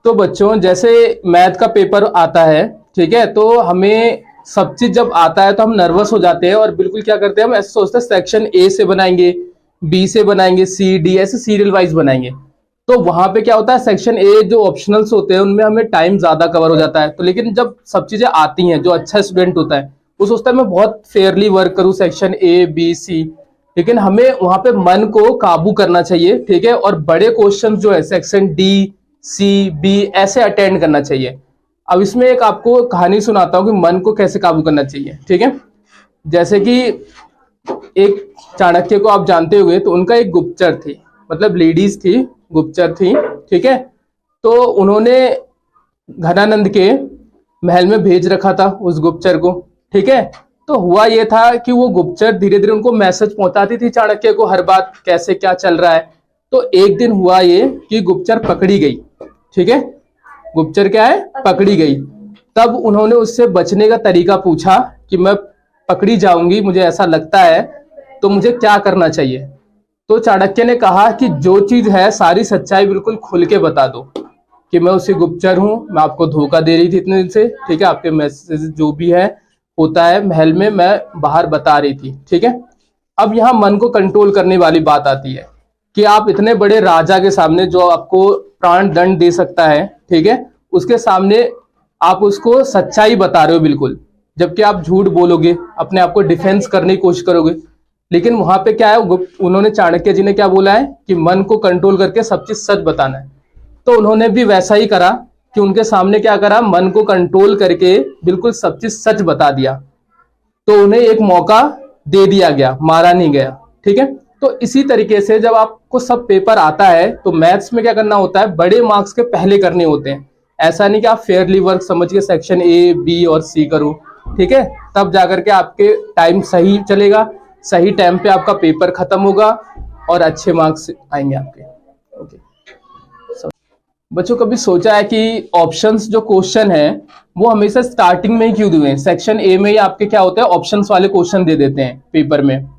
तो बच्चों जैसे मैथ का पेपर आता है, ठीक है, तो हमें सब चीज जब आता है तो हम नर्वस हो जाते हैं और बिल्कुल क्या करते हैं, हम ऐसे सोचते हैं सेक्शन ए से बनाएंगे, बी से बनाएंगे, सी डी ऐसे सीरियल वाइज बनाएंगे। तो वहां पे क्या होता है, सेक्शन ए जो ऑप्शनल्स होते हैं उनमें हमें टाइम ज्यादा कवर हो जाता है। तो लेकिन जब सब चीजें आती हैं, जो अच्छा स्टूडेंट होता है वो सोचता है मैं बहुत फेयरली वर्क करूं सेक्शन ए बी सी, लेकिन हमें वहां पे मन को काबू करना चाहिए, ठीक है। और बड़े क्वेश्चन जो है सेक्शन डी सी बी ऐसे अटेंड करना चाहिए। अब इसमें एक आपको कहानी सुनाता हूँ कि मन को कैसे काबू करना चाहिए, ठीक है। जैसे कि एक चाणक्य को आप जानते होंगे, तो उनका एक गुप्तचर थी, मतलब लेडीज थी, गुप्तचर थी, ठीक है। तो उन्होंने घनानंद के महल में भेज रखा था उस गुप्तचर को, ठीक है। तो हुआ ये था कि वो गुप्तचर धीरे धीरे उनको मैसेज पहुंचाती थी चाणक्य को, हर बात कैसे क्या चल रहा है। तो एक दिन हुआ ये कि गुप्तचर पकड़ी गई, ठीक है, गुप्तचर क्या है, पकड़ी गई। तब उन्होंने उससे बचने का तरीका पूछा कि मैं पकड़ी जाऊंगी, मुझे ऐसा लगता है, तो मुझे क्या करना चाहिए। तो चाणक्य ने कहा कि जो चीज है सारी सच्चाई बिल्कुल खुल के बता दो कि मैं उसी गुप्तचर हूं, मैं आपको धोखा दे रही थी इतने दिन से, ठीक है, आपके मैसेज जो भी है होता है महल में, मैं बाहर बता रही थी, ठीक है। अब यहाँ मन को कंट्रोल करने वाली बात आती है कि आप इतने बड़े राजा के सामने जो आपको प्राण दंड दे सकता है, ठीक है, उसके सामने आप उसको सच्चाई बता रहे हो बिल्कुल, जबकि आप झूठ बोलोगे, अपने आप को डिफेंस करने की कोशिश करोगे। लेकिन वहां पे क्या है, उन्होंने चाणक्य जी ने क्या बोला है कि मन को कंट्रोल करके सब चीज सच बताना है। तो उन्होंने भी वैसा ही करा कि उनके सामने क्या करा, मन को कंट्रोल करके बिल्कुल सब चीज सच बता दिया। तो उन्हें एक मौका दे दिया गया, मारा नहीं गया, ठीक है। तो इसी तरीके से जब आपको सब पेपर आता है तो मैथ्स में क्या करना होता है, बड़े मार्क्स के पहले करने होते हैं। ऐसा नहीं कि आप फेयरली वर्क समझ के सेक्शन ए बी और सी करो, ठीक है, तब जाकर के आपके टाइम सही चलेगा, सही टाइम पे आपका पेपर खत्म होगा और अच्छे मार्क्स आएंगे आपके। ओके बच्चों, कभी सोचा है कि ऑप्शंस जो क्वेश्चन है वो हमेशा स्टार्टिंग में ही क्यों दिए हैं? सेक्शन ए में ही आपके क्या होता है, ऑप्शंस वाले क्वेश्चन दे देते हैं पेपर में।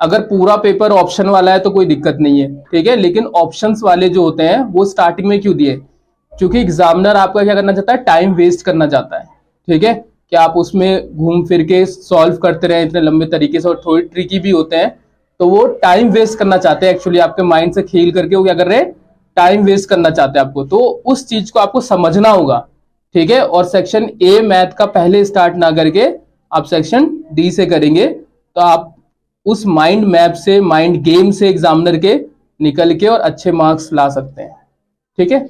अगर पूरा पेपर ऑप्शन वाला है तो कोई दिक्कत नहीं है, ठीक है, लेकिन ऑप्शंस वाले जो होते हैं वो स्टार्टिंग में क्यों दिए? क्योंकि एग्जामिनर आपका क्या करना चाहता है, टाइम वेस्ट करना चाहता है, ठीक है, कि आप उसमें घूम फिर के सॉल्व करते रहे इतने लंबे तरीके से, और थोड़ी ट्रिकी भी होते हैं, तो वो टाइम वेस्ट करना चाहते हैं एक्चुअली, आपके माइंड से खेल करके वो क्या कर रहे हैं, टाइम वेस्ट करना चाहते हैं आपको। तो उस चीज को आपको समझना होगा, ठीक है। और सेक्शन ए मैथ का पहले स्टार्ट ना करके आप सेक्शन डी से करेंगे तो आप उस माइंड मैप से, माइंड गेम से एग्जामिनर के निकल के और अच्छे मार्क्स ला सकते हैं, ठीक है।